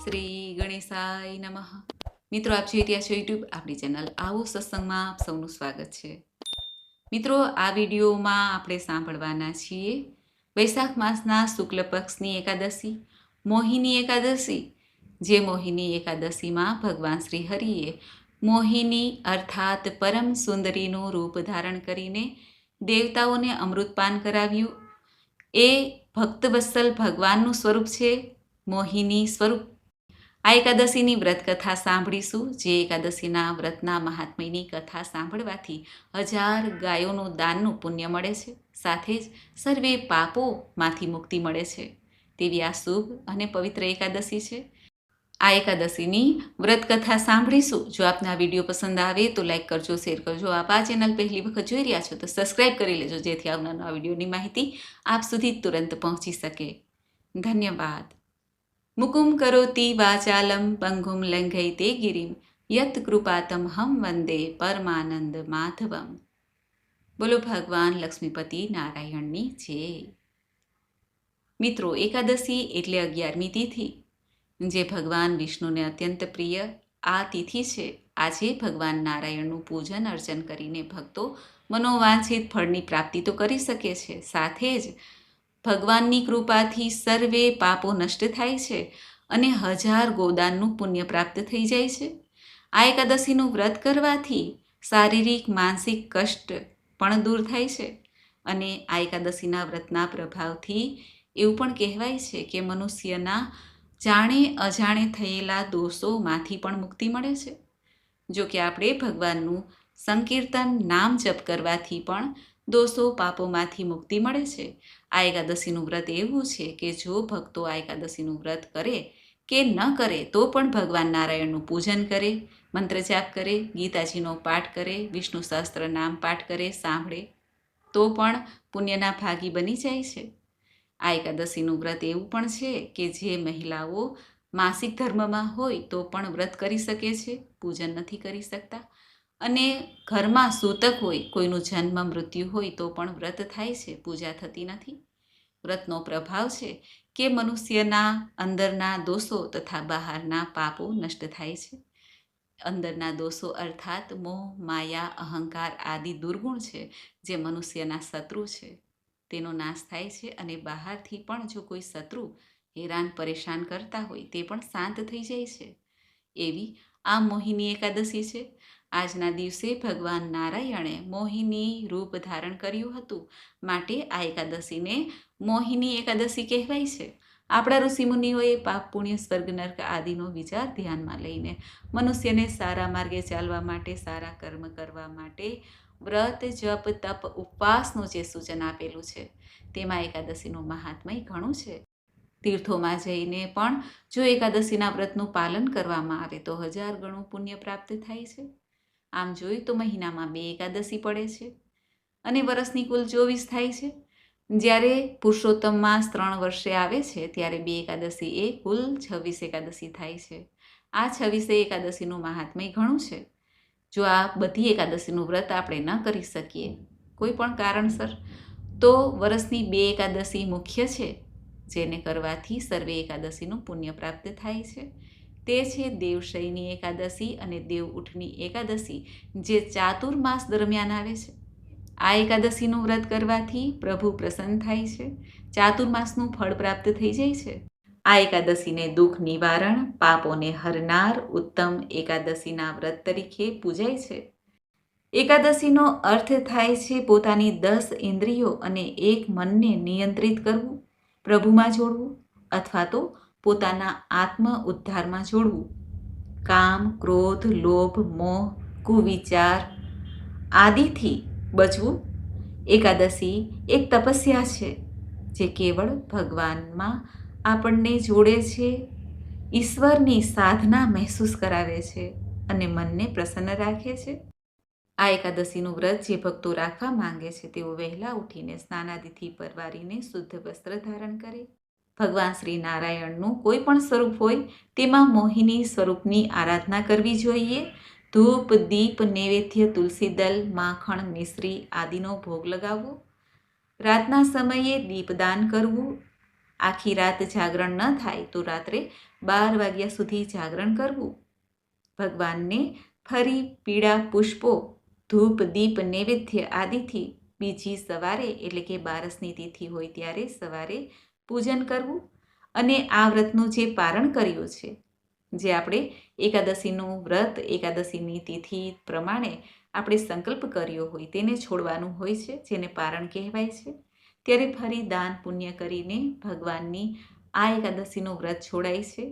શ્રી ગણેશાય નમઃ. મિત્રો, આપ જોઈ રહ્યા છો યુટ્યુબ આપણી ચેનલ આવો સત્સંગમાં આપ સૌનું સ્વાગત છે. મિત્રો, આ વિડીયોમાં આપણે સાંભળવાના છીએ વૈશાખ માસના શુક્લ પક્ષની એકાદશી, મોહિની એકાદશી. જે મોહિની એકાદશીમાં ભગવાન શ્રી હરિએ મોહિની અર્થાત પરમ સુંદરીનું રૂપ ધારણ કરીને દેવતાઓને અમૃતપાન કરાવ્યું. એ ભક્તવત્સલ ભગવાનનું સ્વરૂપ છે, મોહિની સ્વરૂપ. આ એકાદશીની વ્રત કથા સાંભળીશું. જે એકાદશીના વ્રતના મહાત્મ્યની કથા સાંભળવાથી 1000 ગાયોનું દાનનું પુણ્ય મળે છે, સાથે જ સર્વે પાપોમાંથી મુક્તિ મળે છે. તેવી આ શુભ અને પવિત્ર એકાદશી છે. આ એકાદશીની વ્રત કથા સાંભળીશું. જો આપને આ વિડીયો પસંદ આવે તો લાઈક કરજો, શેર કરજો. આપ આ ચેનલ પહેલી વખત જોઈ રહ્યા છો તો સબસ્ક્રાઈબ કરી લેજો, જેથી આવનાર આ વિડીયોની માહિતી આપ સુધી તુરંત પહોંચી શકે. ધન્યવાદ. મુકુમ કરોતિ વાચાલમ પંગુમ લંઘયતે ગિરિમ યત કૃપાતમહમ વંદે પરમાનંદ માધવમ. બોલો ભગવાન લક્ષ્મીપતિ નારાયણની જય. મિત્રો, એકાદશી એટલે 11મી તિથિ, જે ભગવાન વિષ્ણુને અત્યંત પ્રિય આ તિથિ છે. આજે ભગવાન નારાયણનું પૂજન અર્ચન કરીને ભક્તો મનોવાંછિત ફળની પ્રાપ્તિ તો કરી શકે છે, સાથે જ ભગવાનની કૃપાથી સર્વે પાપો નષ્ટ થાય છે અને 1000 ગોદાનનું પુણ્ય પ્રાપ્ત થઈ જાય છે. આ એકાદશીનું વ્રત કરવાથી શારીરિક માનસિક કષ્ટ પણ દૂર થાય છે અને આ એકાદશીના વ્રતના પ્રભાવથી એવું પણ કહેવાય છે કે મનુષ્યના જાણે અજાણે થયેલા દોષોમાંથી પણ મુક્તિ મળે છે. જો કે આપણે ભગવાનનું સંકીર્તન નામ જપ કરવાથી પણ દોષો પાપોમાંથી મુક્તિ મળે છે. આ એકાદશીનું વ્રત એવું છે કે જો ભક્તો આ એકાદશીનું વ્રત કરે કે ન કરે તો પણ ભગવાન નારાયણનું પૂજન કરે, મંત્ર જાપ કરે, ગીતાજીનો પાઠ કરે, વિષ્ણુ સહસ્ત્ર નામ પાઠ કરે, સાંભળે તો પણ પુણ્યના ભાગી બની જાય છે. આ એકાદશીનું વ્રત એવું પણ છે કે જે મહિલાઓ માસિક ધર્મમાં હોય તો પણ વ્રત કરી શકે છે, પૂજન નથી કરી શકતા. અને ઘરમાં સૂતક હોય, કોઈનું જન્મ મૃત્યુ હોય તો પણ વ્રત થાય છે, પૂજા થતી નથી. વ્રતનો પ્રભાવ છે કે મનુષ્યના અંદરના દોષો તથા બહારના પાપો નષ્ટ થાય છે. અંદરના દોષો અર્થાત મોહ, માયા, અહંકાર આદિ દુર્ગુણ છે, જે મનુષ્યના શત્રુ છે, તેનો નાશ થાય છે. અને બહારથી પણ જો કોઈ શત્રુ હેરાન પરેશાન કરતા હોય તે પણ શાંત થઈ જાય છે. એવી આ મોહિની એકાદશી છે. આજના દિવસે ભગવાન નારાયણે મોહિની રૂપ ધારણ કર્યું હતું, માટે આ એકાદશીને મોહિની એકાદશી કહેવાય છે. આપણા ઋષિમુનિઓએ પાપ પુણ્ય સ્વર્ગ નર્ક આદિનો વિચાર ધ્યાનમાં લઈને મનુષ્યને સારા માર્ગે ચાલવા માટે, સારા કર્મ કરવા માટે વ્રત, જપ, તપ, ઉપવાસનું જે સૂચન આપેલું છે, તેમાં એકાદશીનું મહાત્મ્ય ઘણું છે. તીર્થોમાં જઈને પણ જો એકાદશીના વ્રતનું પાલન કરવામાં આવે તો 1000 ગણું પુણ્ય પ્રાપ્ત થાય છે. આમ જોઈએ તો મહિનામાં 2 એકાદશી પડે છે અને વર્ષની કુલ 24 થાય છે. જ્યારે પુરુષોત્તમ માસ 3 વર્ષે આવે છે ત્યારે 2 એકાદશી એ કુલ 26 એકાદશી થાય છે. આ 26 એકાદશીનું મહાત્મ્ય ઘણું છે. જો આ બધી એકાદશીનું વ્રત આપણે ન કરી શકીએ કોઈ પણ કારણસર, તો વર્ષની 2 એકાદશી મુખ્ય છે, જેને કરવાથી સર્વે એકાદશીનું પુણ્ય પ્રાપ્ત થાય છે. તે છે દેવશયની એકાદશી અને દેવ ઉઠની એકાદશી, જે ચાતુર્માસ દરમિયાન આવે છે. આ એકાદશીનું વ્રત કરવાથી પ્રભુ પ્રસન્ન થાય છે, ચાતુર્માસનું ફળ પ્રાપ્ત થઈ જાય છે. આ એકાદશીને દુઃખ નિવારણ, પાપોને હરનાર ઉત્તમ એકાદશીના વ્રત તરીકે પૂજાય છે. એકાદશીનો અર્થ થાય છે પોતાની 10 ઇન્દ્રિયો અને 1 મનને નિયંત્રિત કરવું, પ્રભુમાં જોડવું અથવા તો પોતાના આત્મ ઉદ્ધારમાં જોડવું. કામ, ક્રોધ, લોભ, મોહ, કુવિચાર આદિથી બચવું. એકાદશી એક તપસ્યા છે, જે કેવળ ભગવાનમાં આપણને જોડે છે, ઈશ્વરની સાધના મહેસૂસ કરાવે છે અને મનને પ્રસન્ન રાખે છે. આ એકાદશીનું વ્રત જે ભક્તો રાખવા માંગે છે તેઓ વહેલા ઉઠીને સ્નાનાદિથી પરવારીને શુદ્ધ વસ્ત્ર ધારણ કરે. ભગવાન શ્રી નારાયણનું કોઈ પણ સ્વરૂપ હોય તેમાં મોહિની સ્વરૂપની આરાધના કરવી જોઈએ. ધૂપ, દીપ, નૈવેદ્ય, તુલસી દલ, માખણ, મિશ્રી આદિનો ભોગ લગાવવો. રાતના સમયે દીપદાન કરવું. આખી રાત જાગરણ ન થાય તો રાત્રે 12 વાગ્યા સુધી જાગરણ કરવું. ભગવાનને ફરી પીળા પુષ્પો, ધૂપ, દીપ, નૈવેદ્ય આદિથી બીજી સવારે એટલે કે બારસની તિથિ હોય ત્યારે સવારે પૂજન કરવું. અને આ વ્રતનું જે પારણ કર્યું છે, જે આપણે એકાદશીનું વ્રત, એકાદશીની તિથિ પ્રમાણે આપણે સંકલ્પ કર્યો હોય તેને છોડવાનું હોય છે, જેને પારણ કહેવાય છે. ત્યારે ફરી દાન પુણ્ય કરીને ભગવાનની આ એકાદશીનું વ્રત છોડાય છે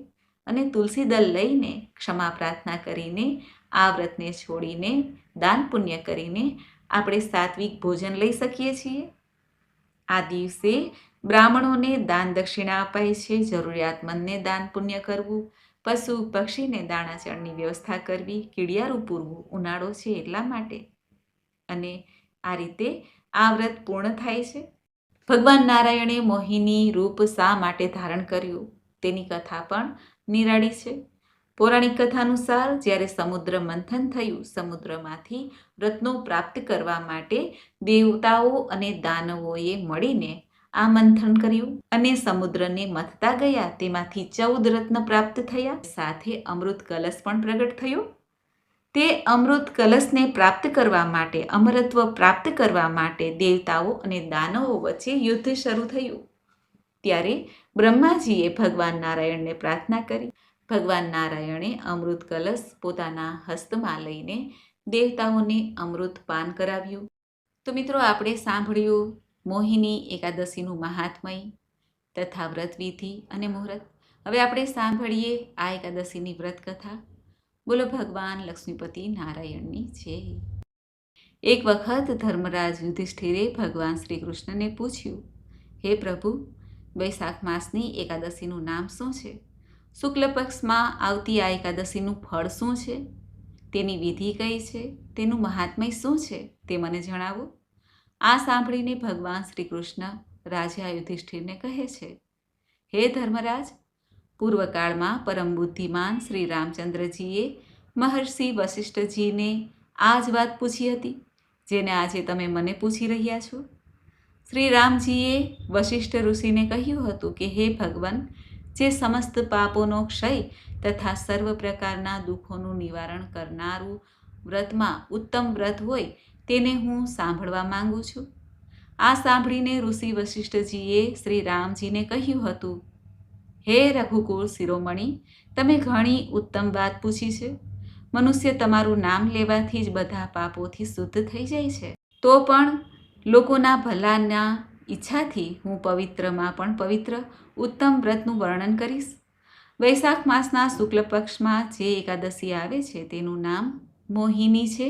અને તુલસી દળ લઈને ક્ષમા પ્રાર્થના કરીને આ વ્રતને છોડીને દાન પુણ્ય કરીને આપણે સાત્વિક ભોજન લઈ શકીએ છીએ. આ દિવસે બ્રાહ્મણોને દાન દક્ષિણા અપાય છે, જરૂરિયાતમંદને દાન પુણ્ય કરવું, પશુ પક્ષીને દાણા ચણની વ્યવસ્થા કરવી, કીડિયારું પૂરવું, ઉનાળો છે એટલા માટે. અને આ રીતે આ વ્રત પૂર્ણ થાય છે. ભગવાન નારાયણે મોહિની રૂપ શા માટે ધારણ કર્યું તેની કથા પણ નિરાળી છે. પૌરાણિક કથા અનુસાર જ્યારે સમુદ્ર મંથન થયું, સમુદ્રમાંથી રત્નો પ્રાપ્ત કરવા માટે દેવતાઓ અને દાનવોએ મળીને આ મંથન કર્યું અને સમુદ્રને મથતા ગયા. તેમાંથી 14 રત્ન પ્રાપ્ત થયા. સાથે અમૃત કલશ પણ પ્રગટ થયો. તે અમૃત કલશને પ્રાપ્ત કરવા માટે, અમરત્વ પ્રાપ્ત કરવા માટે દેવતાઓ અને દાનવો વચ્ચે યુદ્ધ શરૂ થયું. ત્યારે બ્રહ્માજીએ ભગવાન નારાયણને પ્રાર્થના કરી. ભગવાન નારાયણે અમૃત કલશ પોતાના હસ્તમાં લઈને દેવતાઓને અમૃત પાન કરાવ્યું. તો મિત્રો, આપણે સાંભળ્યું મોહિની એકાદશીનું મહાત્મય તથા વ્રતવિધિ અને મુહૂર્ત. હવે આપણે સાંભળીએ આ એકાદશીની વ્રત કથા. બોલો ભગવાન લક્ષ્મીપતિ નારાયણની જય. એક વખત ધર્મરાજ યુધિષ્ઠિરે ભગવાન શ્રી કૃષ્ણને પૂછ્યું, હે પ્રભુ, વૈશાખ માસની એકાદશીનું નામ શું છે? શુક્લ પક્ષમાં આવતી આ એકાદશીનું ફળ શું છે? તેની વિધિ કઈ છે? તેનું મહાત્મય શું છે? તે મને જણાવો. આ સાંભળીને ભગવાન શ્રી કૃષ્ણ રાજા યુધિષ્ઠિરને કહે છે, હે ધર્મરાજ, પૂર્વકાળમાં પરમ બુદ્ધિમાન શ્રી રામચંદ્રજીએ મહર્ષિ વશિષ્ઠજીને આ જ વાત પૂછી હતી, જેને આજે તમે મને પૂછી રહ્યા છો. શ્રી રામજીએ વશિષ્ઠ ઋષિને કહ્યું હતું કે હે ભગવાન, જે સમસ્ત પાપોનો ક્ષય તથા સર્વ પ્રકારના દુઃખોનું નિવારણ કરનારું વ્રતમાં ઉત્તમ વ્રત હોય તેને હું સાંભળવા માંગુ છું. આ સાંભળીને ઋષિ વશિષ્ઠજીએ શ્રી રામજીને કહ્યું હતું, હે રઘુકુળ શિરોમણી, તમે ઘણી ઉત્તમ વાત પૂછી છે. મનુષ્ય તમારું નામ લેવાથી જ બધા પાપોથી શુદ્ધ થઈ જાય છે. તો પણ લોકોના ભલાના ઈચ્છાથી હું પવિત્રમાં પણ પવિત્ર ઉત્તમ વ્રતનું વર્ણન કરીશ. વૈશાખ માસના શુક્લ પક્ષમાં જે એકાદશી આવે છે તેનું નામ મોહિની છે.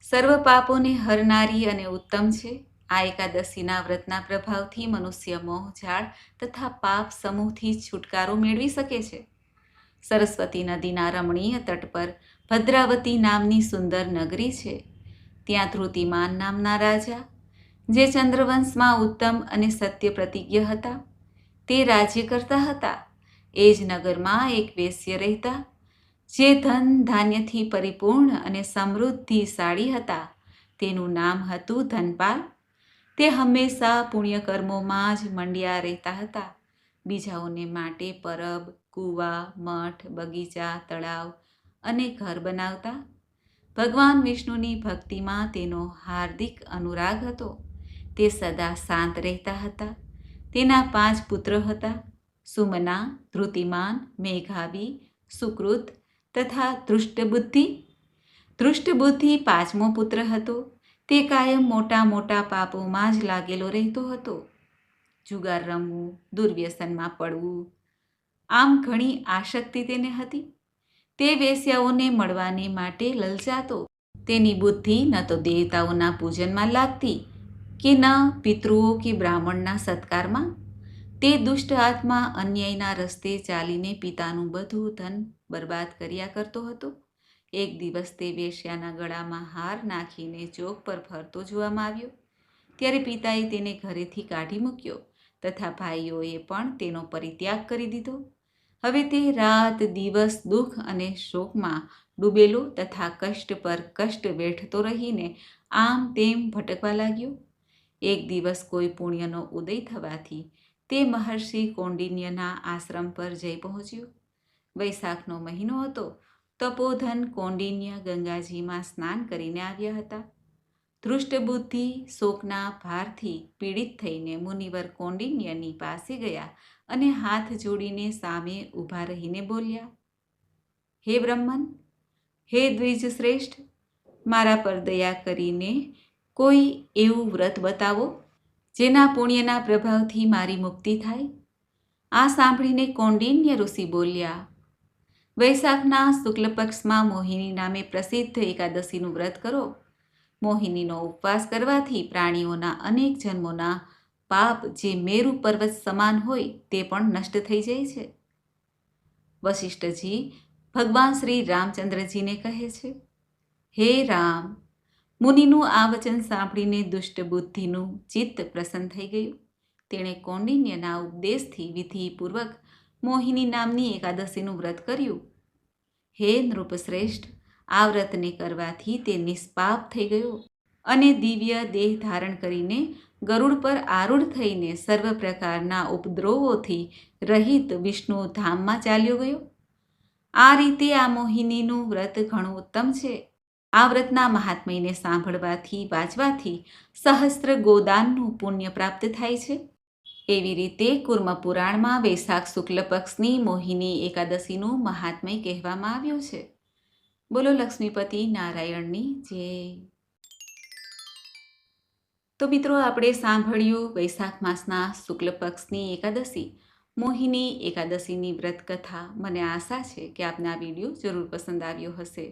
સર્વ પાપોને હરનારી અને ઉત્તમ છે. આ એકાદશીના વ્રતના પ્રભાવથી મનુષ્ય મોહ, ઝાળ તથા પાપ સમૂહથી છુટકારો મેળવી શકે છે. સરસ્વતી નદીના રમણીય તટ પર ભદ્રાવતી નામની સુંદર નગરી છે. ત્યાં ધૃતિમાન નામના રાજા, જે ચંદ્રવંશમાં ઉત્તમ અને સત્ય પ્રતિજ્ઞ હતા, તે રાજ્ય કરતા હતા. એ જ નગરમાં એક વેશ્ય રહેતા, જે ધન ધાન્યથી પરિપૂર્ણ અને સમૃદ્ધિશાળી હતા. તેનું નામ હતું ધનપાલ. તે હંમેશા પુણ્યકર્મોમાં જ મંડ્યા રહેતા હતા. બીજાઓને માટે પરબ, કૂવા, મઠ, બગીચા, તળાવ અને ઘર બનાવતા. ભગવાન વિષ્ણુની ભક્તિમાં તેનો હાર્દિક અનુરાગ હતો. તે સદા શાંત રહેતા હતા. તેના 5 પુત્ર હતા, સુમના, ધૃતિમાન, મેઘાવી, સુકૃત તથા ધૃષ્ટબુદ્ધિ. ધૃષ્ટબુદ્ધિ 5મો પુત્ર હતો. તે કાયમ મોટા મોટા પાપોમાં જ લાગેલો રહેતો હતો. જુગાર રમવું, દુર્વ્યસનમાં પડવું, આમ ઘણી આસક્તિ તેને હતી. તે વેશ્યાઓને મળવાને માટે લલચાતો. તેની બુદ્ધિ ન તો દેવતાઓના પૂજનમાં લાગતી કે ન પિતૃઓ કે બ્રાહ્મણના સત્કારમાં. તે દુષ્ટ આત્મા અન્યાયના રસ્તે ચાલીને પિતાનું બધું ધન બરબાદ કર્યા કરતો હતો. એક દિવસ તે વેશ્યાના ગળામાં હાર નાખીને ચોક પર ફરતો જોવામાં આવ્યો. ત્યારે પિતાએ તેને ઘરેથી કાઢી મૂક્યો તથા ભાઈઓએ પણ તેનો પરિત્યાગ કરી દીધો. હવે તે રાત દિવસ દુઃખ અને શોકમાં ડૂબેલો તથા કષ્ટ પર કષ્ટ વેઠતો રહીને આમ તેમ ભટકવા લાગ્યો. એક દિવસ કોઈ પુણ્યનો ઉદય થવાથી તે મહર્ષિ કૌંડિન્યના આશ્રમ પર જઈ પહોંચ્યો. વૈશાખનો મહિનો હતો. તપોધન કૌંડિન્ય ગંગાજીમાં સ્નાન કરીને આવ્યા હતા. ધૃષ્ટબુદ્ધિ શોકના ભારથી પીડિત થઈને મુનિવર કૌંડિન્યની પાસે ગયા અને હાથ જોડીને સામે ઊભા રહીને બોલ્યા, હે બ્રહ્મન, હે દ્વિજશ્રેષ્ઠ, મારા પર દયા કરીને કોઈ એવું વ્રત બતાવો જેના પુણ્યના પ્રભાવથી મારી મુક્તિ થાય. આ સાંભળીને કૌંડિન્ય ઋષિ બોલ્યા, વૈશાખના શુક્લ પક્ષમાં મોહિની નામે પ્રસિદ્ધ એકાદશીનું વ્રત કરો. મોહિનીનો ઉપવાસ કરવાથી પ્રાણીઓના અનેક જન્મોના પાપ જે મેરુ પર્વત સમાન હોય તે પણ નષ્ટ થઈ જાય છે. વશિષ્ઠજી ભગવાન શ્રી રામચંદ્રજીને કહે છે, હે રામ, મુનિનું આ વચન સાંભળીને દુષ્ટ બુદ્ધિનું ચિત્ત પ્રસન્ન થઈ ગયું. તેણે કૌંડિન્યના ઉપદેશથી વિધિપૂર્વક મોહિની નામની એકાદશીનું વ્રત કર્યું. હે નૃપશ્રેષ્ઠ, આ વ્રતને કરવાથી તે નિષ્પાપ થઈ ગયો અને દિવ્ય દેહ ધારણ કરીને ગરુડ પર આરૂઢ થઈને સર્વ પ્રકારના ઉપદ્રવોથી રહિત વિષ્ણુ ધામમાં ચાલ્યો ગયો. આ રીતે આ મોહિનીનું વ્રત ઘણું ઉત્તમ છે. આ વ્રતના મહાત્મ્યને સાંભળવાથી વાંચવાથી સહસ્ત્ર ગોદાનનું પુણ્ય પ્રાપ્ત થાય છે. એવી રીતે કુર્મ પુરાણમાં વૈશાખ શુક્લ પક્ષની મોહિની એકાદશીનું મહાત્મ્ય કહેવામાં આવ્યું છે. બોલો લક્ષ્મીપતિ નારાયણની જય. તો મિત્રો, આપણે સાંભળ્યું વૈશાખ માસના શુક્લ પક્ષની એકાદશી મોહિની એકાદશીની વ્રત કથા. મને આશા છે કે આપને આ વિડીયો જરૂર પસંદ આવ્યો હશે.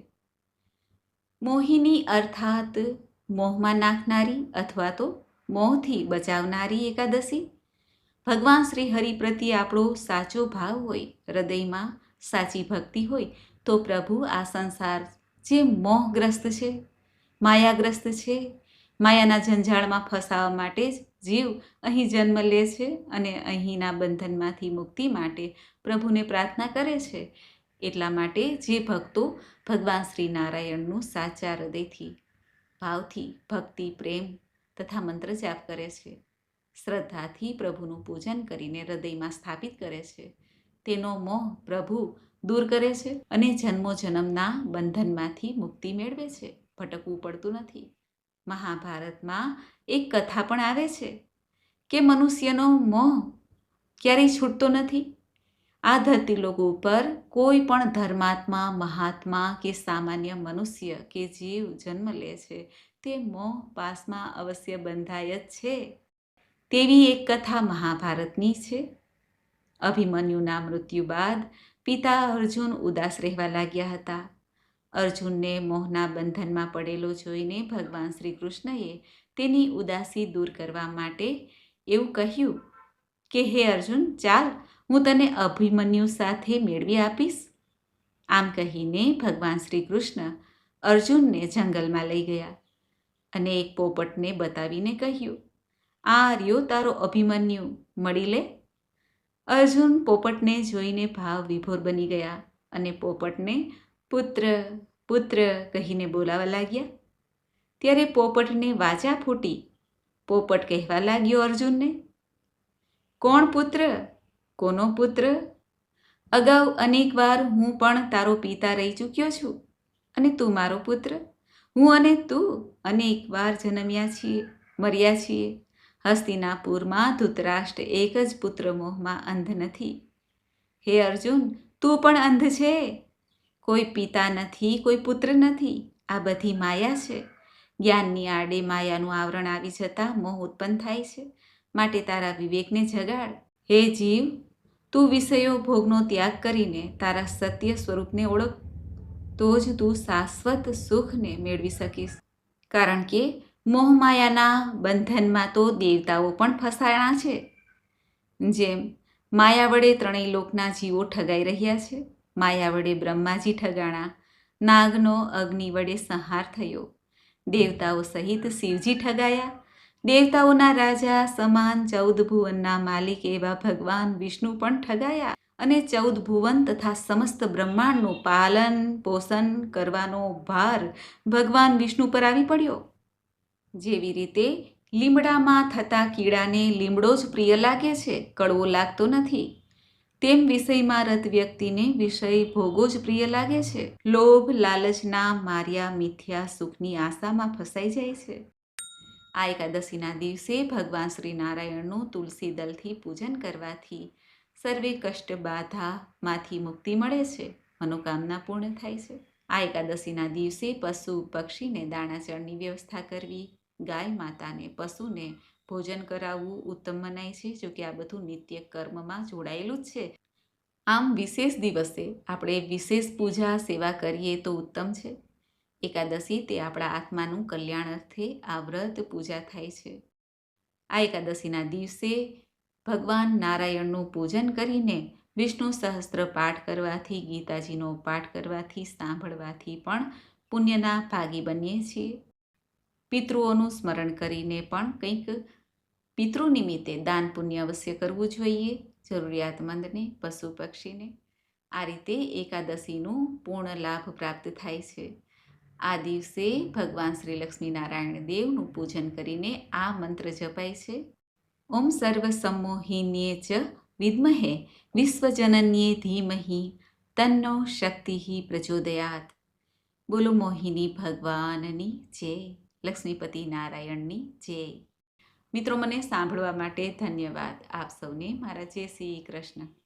મોહિની અર્થાત મોહમાં નાખનારી અથવા તો મોહથી બચાવનારી એકાદશી. ભગવાન શ્રી હરિ પ્રત્યે આપણો સાચો ભાવ હોય, હૃદયમાં સાચી ભક્તિ હોય તો પ્રભુ આ સંસાર જે મોહગ્રસ્ત છે, માયાગ્રસ્ત છે, માયાના જંજાળમાં ફસાવા માટે જ જીવ અહીં જન્મ લે છે અને અહીંના બંધનમાંથી મુક્તિ માટે પ્રભુને પ્રાર્થના કરે છે. એટલા માટે જે ભક્તો ભગવાન શ્રી નારાયણનું સાચા હૃદયથી, ભાવથી ભક્તિ, પ્રેમ તથા મંત્ર જાપ કરે છે, શ્રદ્ધાથી પ્રભુનું પૂજન કરીને હૃદયમાં સ્થાપિત કરે છે, તેનો મોહ પ્રભુ દૂર કરે છે અને જન્મો જન્મના બંધનમાંથી મુક્તિ મેળવે છે. ભટકવું પડતું નથી. મહાભારતમાં એક કથા પણ આવે છે કે મનુષ્યનો મોહ ક્યારેય છૂટતો નથી. આ ધરતીલોક ઉપર કોઈ પણ ધર્માત્મા, મહાત્મા કે સામાન્ય મનુષ્ય કે જીવ જન્મ લે છે તે મોહ પાસમાં અવશ્ય બંધાય જ છે. તેવી એક કથા મહાભારતની છે. અભિમન્યુના મૃત્યુ બાદ પિતા અર્જુન ઉદાસ રહેવા લાગ્યા હતા. અર્જુનને મોહના બંધનમાં પડેલો જોઈને ભગવાન શ્રી કૃષ્ણએ તેની ઉદાસી દૂર કરવા માટે એવું કહ્યું કે હે અર્જુન, ચાલ, હું તને અભિમન્યુ સાથે મેળવી આપીશ. આમ કહીને ભગવાન શ્રી કૃષ્ણ અર્જુનને જંગલમાં લઈ ગયા અને એક પોપટને બતાવીને કહ્યું, આ રહ્યો તારો અભિમન્યુ, મળી લે. અર્જુન પોપટને જોઈને ભાવ વિભોર બની ગયા અને પોપટને પુત્ર પુત્ર કહીને બોલાવા લાગ્યા. ત્યારે પોપટને વાચા ફૂટી. પોપટ કહેવા લાગ્યો અર્જુનને, કોણ પુત્ર? કોનો પુત્ર? અગાઉ અનેક વાર હું પણ તારો પિતા રહી ચૂક્યો છું અને તું મારો પુત્ર. હું અને તું અનેક વાર જન્મ્યા છીએ, મર્યા છીએ. હસ્તિનાપુરમાં ધૃતરાષ્ટ્ર એક જ પુત્ર મોહમાં અંધ નથી. હે અર્જુન, તું પણ અંધ છે. કોઈ પિતા નથી, કોઈ પુત્ર નથી. આ બધી માયા છે. જ્ઞાનની આડે માયાનું આવરણ આવી જતાં મોહ ઉત્પન્ન થાય છે. માટે તારા વિવેકને જગાડ. હે જીવ, તું વિષયો ભોગનો ત્યાગ કરીને તારા સત્ય સ્વરૂપને ઓળખ, તો જ તું શાશ્વત સુખને મેળવી શકીશ. કારણ કે મોહમાયાના બંધનમાં તો દેવતાઓ પણ ફસાણા છે. જેમ માયા વડે ત્રણેય લોકના જીવો ઠગાઈ રહ્યા છે. માયા વડે બ્રહ્માજી ઠગાણા, નાગનો અગ્નિ વડે સંહાર થયો, દેવતાઓ સહિત શિવજી ઠગાયા, દેવતાઓના રાજા સમાન 14 ભુવનના માલિક એવા ભગવાન વિષ્ણુ પણ ઠગાયા અને 14 ભુવન તથા સમસ્ત બ્રહ્માંડનું પાલન પોષણ કરવાનો ભાર ભગવાન વિષ્ણુ પર આવી પડ્યો. જેવી રીતે લીમડામાં થતા કીડાને લીમડો જ પ્રિય લાગે છે, કડવો લાગતો નથી. તેમ વિષયમાં રત વ્યક્તિને વિષય ભોગો જ પ્રિય લાગે છે. લોભ લાલચના માર્યા મિથ્યા સુખની આશામાં ફસાઈ જાય છે. આ એકાદશીના દિવસે ભગવાન શ્રી નારાયણનું તુલસી દલથી પૂજન કરવાથી સર્વે કષ્ટ બાધામાંથી મુક્તિ મળે છે, મનોકામના પૂર્ણ થાય છે. આ એકાદશીના દિવસે પશુ પક્ષીને દાણાચળની વ્યવસ્થા કરવી, ગાય માતાને પશુને ભોજન કરાવવું ઉત્તમ મનાય છે. જો કે આ બધું નિત્ય કર્મમાં જોડાયેલું જ છે. આમ વિશેષ દિવસે આપણે વિશેષ પૂજા સેવા કરીએ તો ઉત્તમ છે. એકાદશી તે આપણા આત્માનું કલ્યાણ અર્થે આ વ્રત પૂજા થાય છે. આ એકાદશીના દિવસે ભગવાન નારાયણનું પૂજન કરીને વિષ્ણુ સહસ્ત્ર પાઠ કરવાથી, ગીતાજીનો પાઠ કરવાથી, સાંભળવાથી પણ પુણ્યના ભાગી બનીએ છીએ. પિતૃઓનું સ્મરણ કરીને પણ કંઈક પિતૃ નિમિત્તે દાન પુણ્ય અવશ્ય કરવું જોઈએ, જરૂરિયાતમંદને, પશુ પક્ષીને. આ રીતે એકાદશીનું પૂર્ણ લાભ પ્રાપ્ત થાય છે. આ દિવસે ભગવાન શ્રી લક્ષ્મીનારાયણ દેવનું પૂજન કરીને આ મંત્ર જપાય છે. ઓમ સર્વ સંમોહિન્યે ચ વિદ્મહે વિશ્વજનન્યે ધીમહિ તન્નો શક્તિ પ્રચોદયાત. બોલો મોહિની ભગવાનની જય, લક્ષ્મીપતિ નારાયણની જય. મિત્રો, મને સાંભળવા માટે ધન્યવાદ. આપ સૌને મારા જય શ્રી કૃષ્ણ.